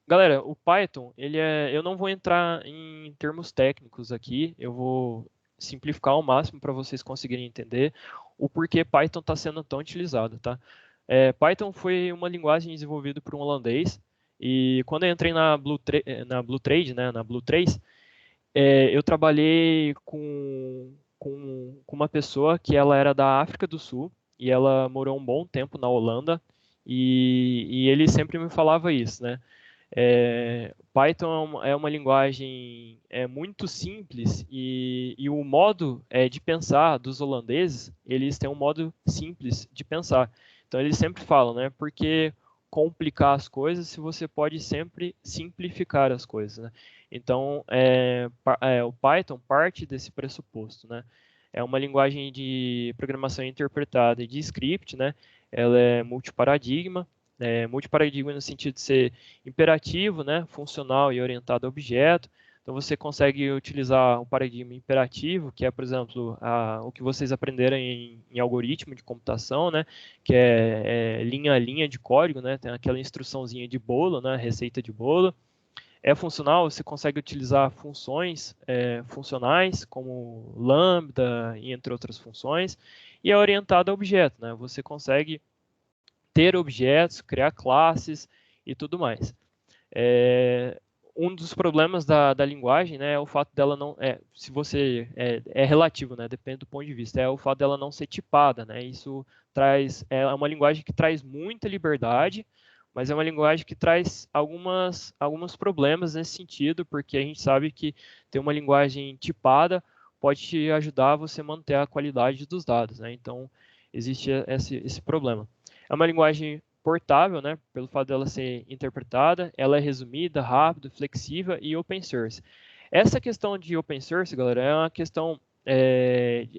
Galera, o Python, eu não vou entrar em termos técnicos aqui, eu vou simplificar ao máximo para vocês conseguirem entender o porquê Python está sendo tão utilizado, tá? Python foi uma linguagem desenvolvida por um holandês e quando eu entrei na Blue Trade, né, na Blue 3, eu trabalhei com uma pessoa que ela era da África do Sul e ela morou um bom tempo na Holanda e ele sempre me falava isso, né? Python é uma linguagem muito simples e o modo de pensar dos holandeses, eles têm um modo simples de pensar. Então eles sempre falam, né? Porque complicar as coisas se você pode sempre simplificar as coisas, né? Então o Python parte desse pressuposto, né? É uma linguagem de programação interpretada e de script, né? ela é multiparadigma. Multiparadigma no sentido de ser imperativo, né, funcional e orientado a objeto. Então você consegue utilizar o paradigma imperativo, que é, por exemplo, o que vocês aprenderam em algoritmo de computação, né, que é linha a linha de código, né, tem aquela instruçãozinha de bolo, né, receita de bolo. É funcional, você consegue utilizar funções funcionais, como lambda e entre outras funções, e é orientado a objeto, né? Você consegue ter objetos, criar classes e tudo mais. Um dos problemas da linguagem, né, é o fato dela não, se você é relativo, né, depende do ponto de vista, é o fato dela não ser tipada, né? Isso é uma linguagem que traz muita liberdade, mas é uma linguagem que traz alguns problemas nesse sentido, porque a gente sabe que ter uma linguagem tipada pode te ajudar a você manter a qualidade dos dados, né? Então existe esse problema. É uma linguagem portável, né, pelo fato dela ser interpretada, ela é resumida, rápida, flexível e open source. Essa questão de open source, galera, é uma questão,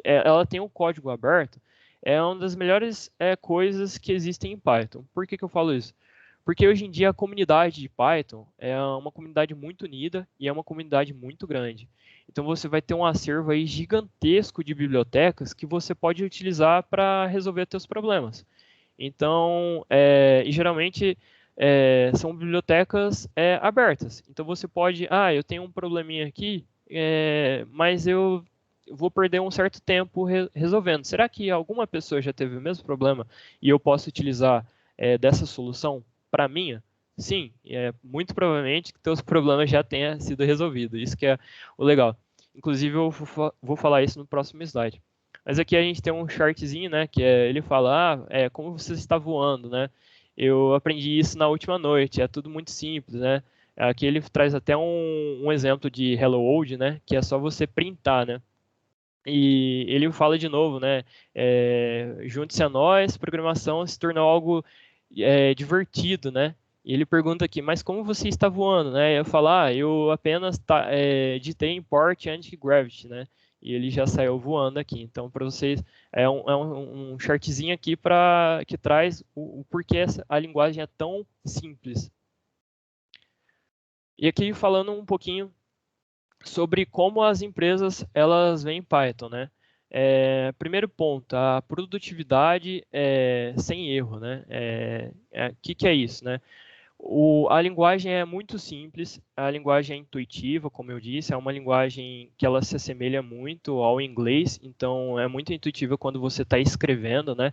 ela tem um código aberto, é uma das melhores coisas que existem em Python. Por que eu falo isso? Porque hoje em dia a comunidade de Python é uma comunidade muito unida e é uma comunidade muito grande. Então você vai ter um acervo aí gigantesco de bibliotecas que você pode utilizar para resolver seus problemas. Então, e geralmente são bibliotecas abertas. Então você pode, eu tenho um probleminha aqui, mas eu vou perder um certo tempo resolvendo. Será que alguma pessoa já teve o mesmo problema e eu posso utilizar dessa solução para a minha? Sim, muito provavelmente que teus problemas já tenha sido resolvido. Isso que é o legal. Inclusive, eu vou falar isso no próximo slide. Mas aqui a gente tem um chartzinho, né, que ele fala, como você está voando, né? Eu aprendi isso na última noite, é tudo muito simples, né? Aqui ele traz até um exemplo de Hello World, né, que é só você printar, né? E ele fala de novo, né? Junte-se a nós, programação se tornou algo divertido, né? E ele pergunta aqui, mas como você está voando, né? Eu falo, eu apenas digitei import anti-gravity, né? E ele já saiu voando aqui. Então, para vocês, um chartzinho aqui que traz o porquê a linguagem é tão simples. E aqui falando um pouquinho sobre como as empresas elas veem Python, né? Primeiro ponto, a produtividade sem erro, né? Que é isso, né? A linguagem é muito simples, a linguagem é intuitiva, como eu disse, é uma linguagem que ela se assemelha muito ao inglês, então é muito intuitiva quando você está escrevendo, né?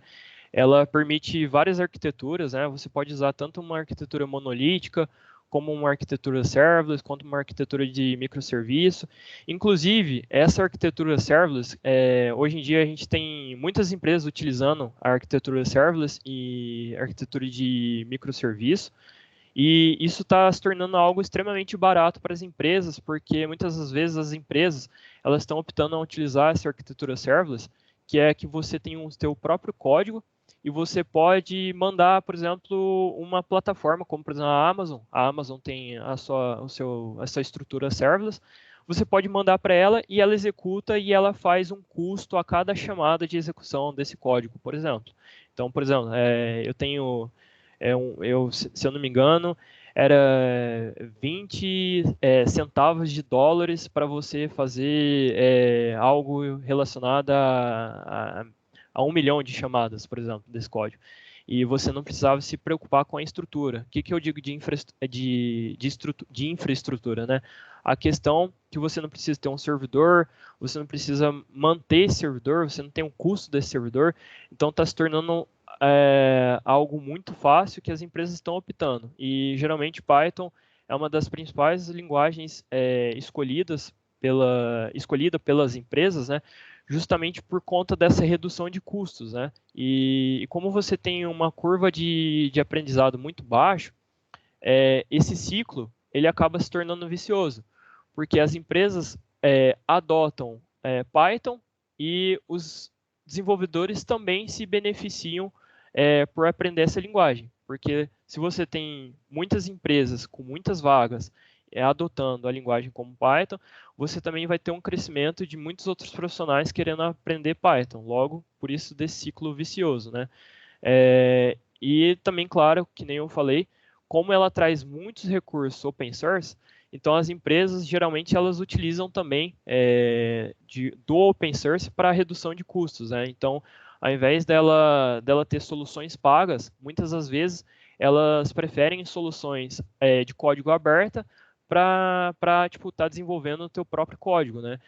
Ela permite várias arquiteturas, né? Você pode usar tanto uma arquitetura monolítica, como uma arquitetura serverless, quanto uma arquitetura de microserviço. Inclusive, essa arquitetura serverless, hoje em dia a gente tem muitas empresas utilizando a arquitetura serverless e arquitetura de microserviço. E isso está se tornando algo extremamente barato para as empresas, porque muitas das vezes as empresas elas estão optando a utilizar essa arquitetura serverless, que é que você tem o seu próprio código e você pode mandar, por exemplo, uma plataforma, como por exemplo a Amazon. A Amazon tem a sua estrutura serverless. Você pode mandar para ela e ela executa e ela faz um custo a cada chamada de execução desse código, por exemplo. Então, por exemplo, eu tenho se eu não me engano, era 20 centavos de dólares para você fazer algo relacionado a 1 milhão de chamadas, por exemplo, desse código. E você não precisava se preocupar com a estrutura. O que eu digo de infraestrutura, né? A questão que você não precisa ter um servidor, você não precisa manter esse servidor, você não tem um custo desse servidor, então está se tornando algo muito fácil que as empresas estão optando. E geralmente Python é uma das principais linguagens escolhida pelas empresas, né? Justamente por conta dessa redução de custos, né? E como você tem uma curva de aprendizado muito baixo, esse ciclo ele acaba se tornando vicioso, porque as empresas adotam Python e os desenvolvedores também se beneficiam por aprender essa linguagem, porque se você tem muitas empresas com muitas vagas adotando a linguagem como Python, você também vai ter um crescimento de muitos outros profissionais querendo aprender Python. Logo, por isso desse ciclo vicioso, né? E também, claro, que nem eu falei, como ela traz muitos recursos open source, então as empresas geralmente elas utilizam também do open source para redução de custos, né? Então, ao invés dela ter soluções pagas, muitas das vezes elas preferem soluções de código aberta para tipo estar desenvolvendo o teu próprio código, né?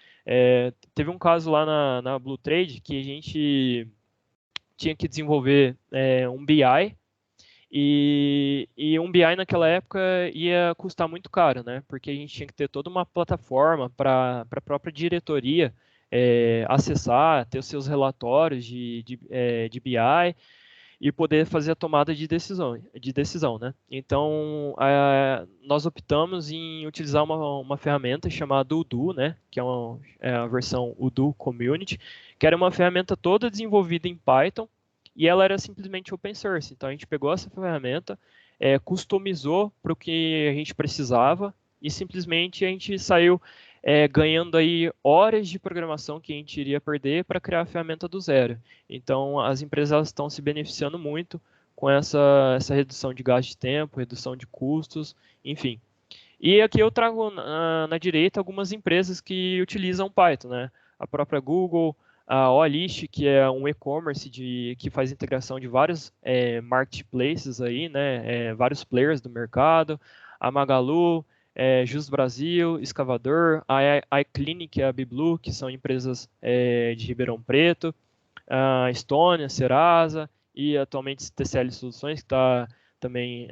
Teve um caso lá na Blue Trade que a gente tinha que desenvolver um BI e um BI naquela época ia custar muito caro, né? Porque a gente tinha que ter toda uma plataforma para a própria diretoria acessar, ter os seus relatórios de BI e poder fazer a tomada de decisão, né? Então, nós optamos em utilizar uma ferramenta chamada Odoo, né? Que é a versão Odoo Community, que era uma ferramenta toda desenvolvida em Python e ela era simplesmente open source. Então, a gente pegou essa ferramenta, customizou para o que a gente precisava e simplesmente a gente saiu ganhando aí horas de programação que a gente iria perder para criar a ferramenta do zero. Então, as empresas estão se beneficiando muito com essa redução de gasto de tempo, redução de custos, enfim. E aqui eu trago na direita algumas empresas que utilizam Python, né? A própria Google, a Olist, que é um e-commerce que faz integração de vários marketplaces aí, né? Vários players do mercado, a Magalu, Jus Brasil, Escavador, a iClinic e a Biblu, que são empresas de Ribeirão Preto, a Estônia, Serasa e atualmente TCL Soluções, que está também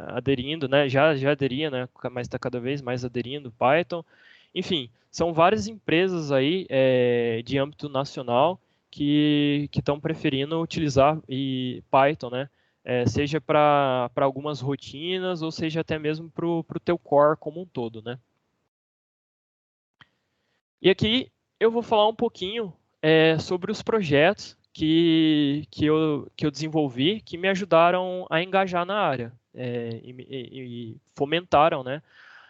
aderindo, né? Já aderia, né? Mas está cada vez mais aderindo, Python. Enfim, são várias empresas aí de âmbito nacional que estão preferindo utilizar Python, né? Seja para algumas rotinas ou seja até mesmo para o teu core como um todo, né? E aqui eu vou falar um pouquinho sobre os projetos que eu desenvolvi que me ajudaram a engajar na área e fomentaram, né,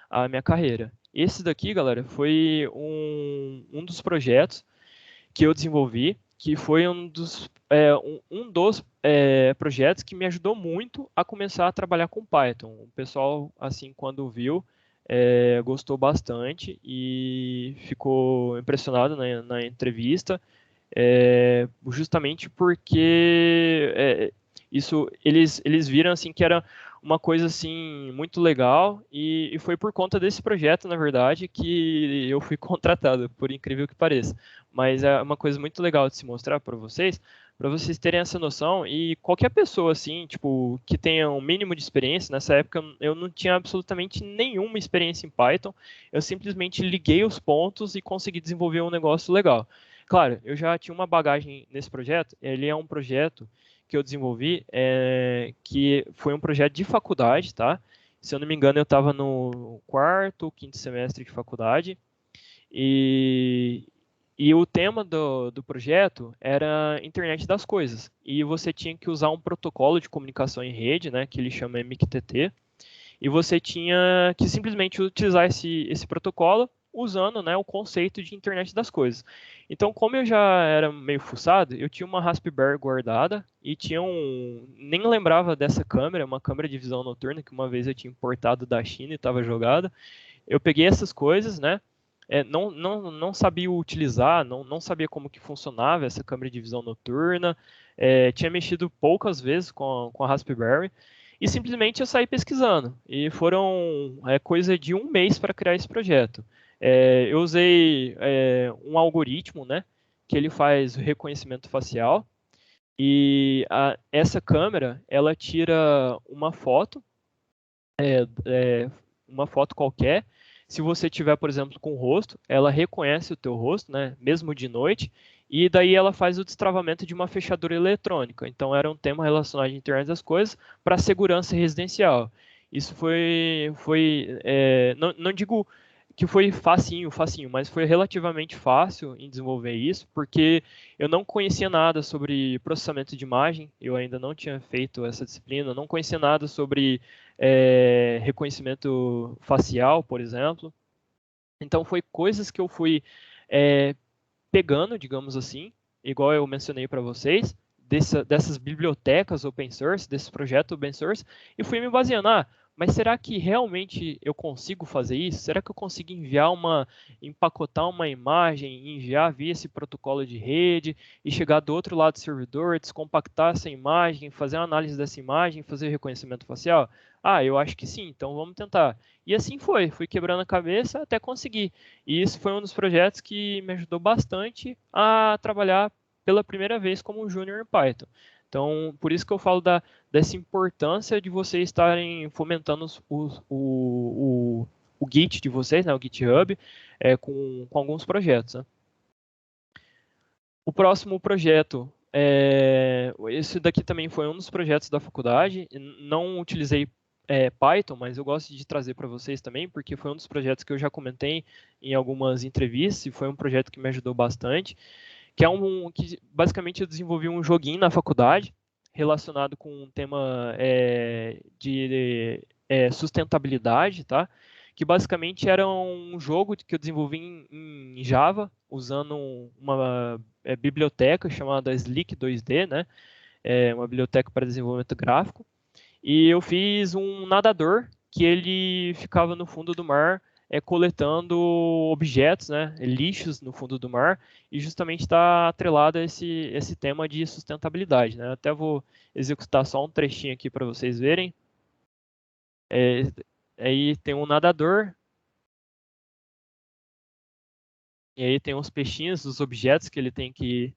a minha carreira. Esse daqui, galera, foi um dos projetos que eu desenvolvi, que foi um dos projetos que me ajudou muito a começar a trabalhar com Python. O pessoal, assim, quando viu, gostou bastante e ficou impressionado na entrevista, justamente porque eles viram assim que era uma coisa assim muito legal e foi por conta desse projeto, na verdade, que eu fui contratado, por incrível que pareça. Mas é uma coisa muito legal de se mostrar para vocês terem essa noção e qualquer pessoa assim, tipo, que tenha um mínimo de experiência, nessa época eu não tinha absolutamente nenhuma experiência em Python, eu simplesmente liguei os pontos e consegui desenvolver um negócio legal. Claro, eu já tinha uma bagagem nesse projeto. Ele é um projeto que eu desenvolvi, que foi um projeto de faculdade, tá? Se eu não me engano, eu estava no quarto ou quinto semestre de faculdade. E o tema do projeto era internet das coisas. E você tinha que usar um protocolo de comunicação em rede, né, que ele chama MQTT. E você tinha que simplesmente utilizar esse protocolo usando, né, o conceito de internet das coisas. Então, como eu já era meio fuçado, eu tinha uma Raspberry guardada e nem lembrava dessa câmera, uma câmera de visão noturna que uma vez eu tinha importado da China e estava jogada. Eu peguei essas coisas, né? Não sabia utilizar, não sabia como que funcionava essa câmera de visão noturna, tinha mexido poucas vezes com a Raspberry, e simplesmente eu saí pesquisando. E foram coisa de um mês para criar esse projeto. Eu usei um algoritmo, né, que ele faz o reconhecimento facial. E essa câmera, ela tira uma foto qualquer. Se você tiver, por exemplo, com o rosto, ela reconhece o teu rosto, né, mesmo de noite, e daí ela faz o destravamento de uma fechadura eletrônica. Então era um tema relacionado à internet das coisas para segurança residencial. Isso não digo que foi facinho, mas foi relativamente fácil em desenvolver isso, porque eu não conhecia nada sobre processamento de imagem, eu ainda não tinha feito essa disciplina, não conhecia nada sobre reconhecimento facial, por exemplo. Então, foi coisas que eu fui pegando, digamos assim, igual eu mencionei para vocês, dessas bibliotecas open source, desses projetos open source, e fui me baseando, mas será que realmente eu consigo fazer isso? Será que eu consigo empacotar uma imagem, enviar via esse protocolo de rede e chegar do outro lado do servidor, descompactar essa imagem, fazer uma análise dessa imagem, fazer o reconhecimento facial? Eu acho que sim, então vamos tentar. E assim fui quebrando a cabeça até conseguir. E isso foi um dos projetos que me ajudou bastante a trabalhar pela primeira vez como júnior em Python. Então, por isso que eu falo dessa importância de vocês estarem fomentando o Git de vocês, né, o GitHub, com alguns projetos. Né? O próximo projeto, esse daqui também foi um dos projetos da faculdade. Não utilizei Python, mas eu gosto de trazer para vocês também, porque foi um dos projetos que eu já comentei em algumas entrevistas e foi um projeto que me ajudou bastante, que basicamente eu desenvolvi um joguinho na faculdade relacionado com um tema de sustentabilidade, tá? Que basicamente era um jogo que eu desenvolvi em Java, usando uma biblioteca chamada Slick 2D, né? Uma biblioteca para desenvolvimento gráfico. E eu fiz um nadador que ele ficava no fundo do mar coletando objetos, né, lixos no fundo do mar, e justamente está atrelado a esse tema de sustentabilidade. Né? Até vou executar só um trechinho aqui para vocês verem. Aí tem um nadador, e aí tem uns peixinhos, os objetos que ele tem que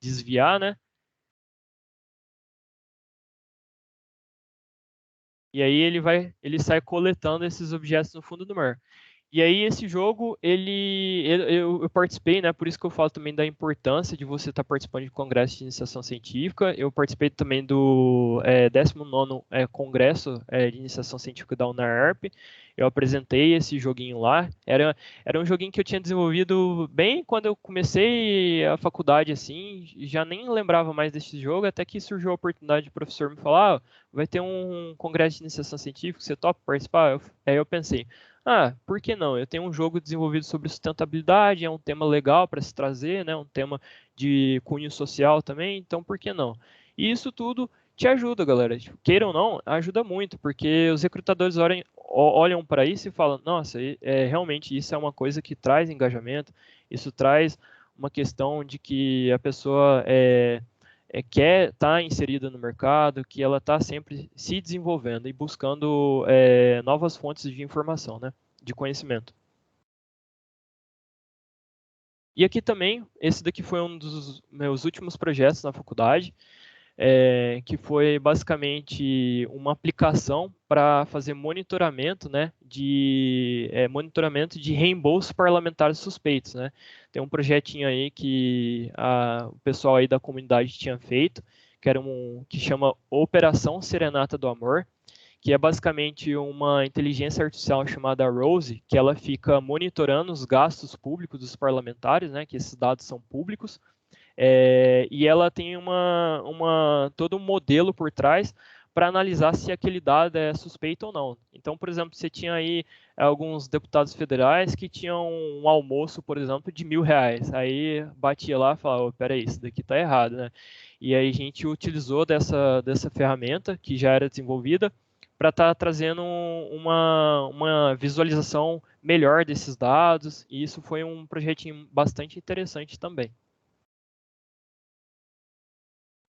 desviar, né? E aí ele sai coletando esses objetos no fundo do mar. E aí esse jogo, eu participei, né? Por isso que eu falo também da importância de você estar participando de congresso de iniciação científica. Eu participei também do 19º Congresso de Iniciação Científica da UNARP. Eu apresentei esse joguinho lá. Era um joguinho que eu tinha desenvolvido bem quando eu comecei a faculdade, assim. Já nem lembrava mais desse jogo, até que surgiu a oportunidade de o professor me falar, vai ter um congresso de iniciação científica, você topa participar? Aí eu pensei, por que não? Eu tenho um jogo desenvolvido sobre sustentabilidade, é um tema legal para se trazer, né? Um tema de cunho social também, então por que não? E isso tudo te ajuda, galera. Tipo, queiram ou não, ajuda muito, porque os recrutadores olham para isso e falam, nossa, realmente isso é uma coisa que traz engajamento, isso traz uma questão de que a pessoa quer estar inserida no mercado, que ela está sempre se desenvolvendo e buscando novas fontes de informação, né, de conhecimento. E aqui também, esse daqui foi um dos meus últimos projetos na faculdade, que foi basicamente uma aplicação para fazer monitoramento, né, monitoramento de reembolsos parlamentares suspeitos, né. Tem um projetinho aí que o pessoal aí da comunidade tinha feito, que chama Operação Serenata do Amor, que é basicamente uma inteligência artificial chamada Rose, que ela fica monitorando os gastos públicos dos parlamentares, né, que esses dados são públicos, e ela tem todo um modelo por trás para analisar se aquele dado é suspeito ou não. Então, por exemplo, você tinha aí alguns deputados federais que tinham um almoço, por exemplo, de R$ 1.000. Aí batia lá e falava, peraí, isso daqui está errado, né? E aí a gente utilizou dessa ferramenta que já era desenvolvida para estar trazendo uma visualização melhor desses dados, e isso foi um projetinho bastante interessante também.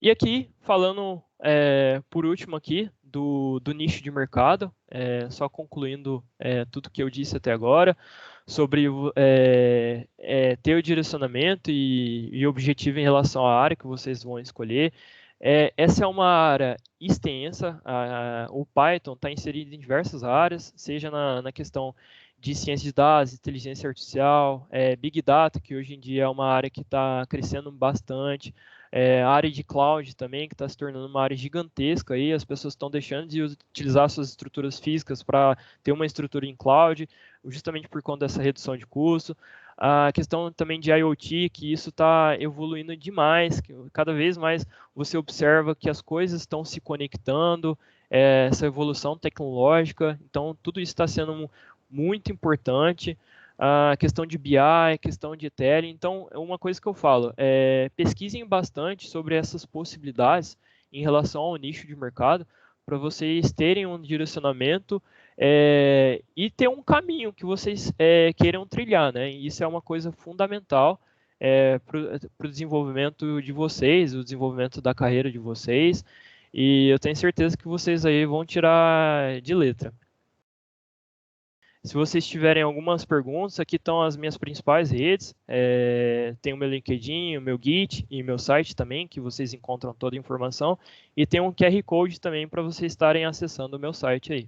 E aqui, falando por último aqui do nicho de mercado, só concluindo tudo que eu disse até agora, sobre ter o direcionamento e objetivo em relação à área que vocês vão escolher. Essa é uma área extensa, o Python está inserido em diversas áreas, seja na questão de ciência de dados, inteligência artificial, Big Data, que hoje em dia é uma área que está crescendo bastante, a área de cloud também, que está se tornando uma área gigantesca, aí as pessoas estão deixando de utilizar suas estruturas físicas para ter uma estrutura em cloud, justamente por conta dessa redução de custo. A questão também de IoT, que isso está evoluindo demais, que cada vez mais você observa que as coisas estão se conectando, essa evolução tecnológica, então tudo isso está sendo muito importante. a questão de BI, questão de tele. Então, uma coisa que eu falo é pesquisem bastante sobre essas possibilidades em relação ao nicho de mercado, para vocês terem um direcionamento e ter um caminho que vocês queiram trilhar, né? Isso é uma coisa fundamental para o desenvolvimento de vocês, o desenvolvimento da carreira de vocês, e eu tenho certeza que vocês aí vão tirar de letra. Se vocês tiverem algumas perguntas, aqui estão as minhas principais redes. Tem o meu LinkedIn, o meu Git e meu site também, que vocês encontram toda a informação. E tem um QR Code também para vocês estarem acessando o meu site aí.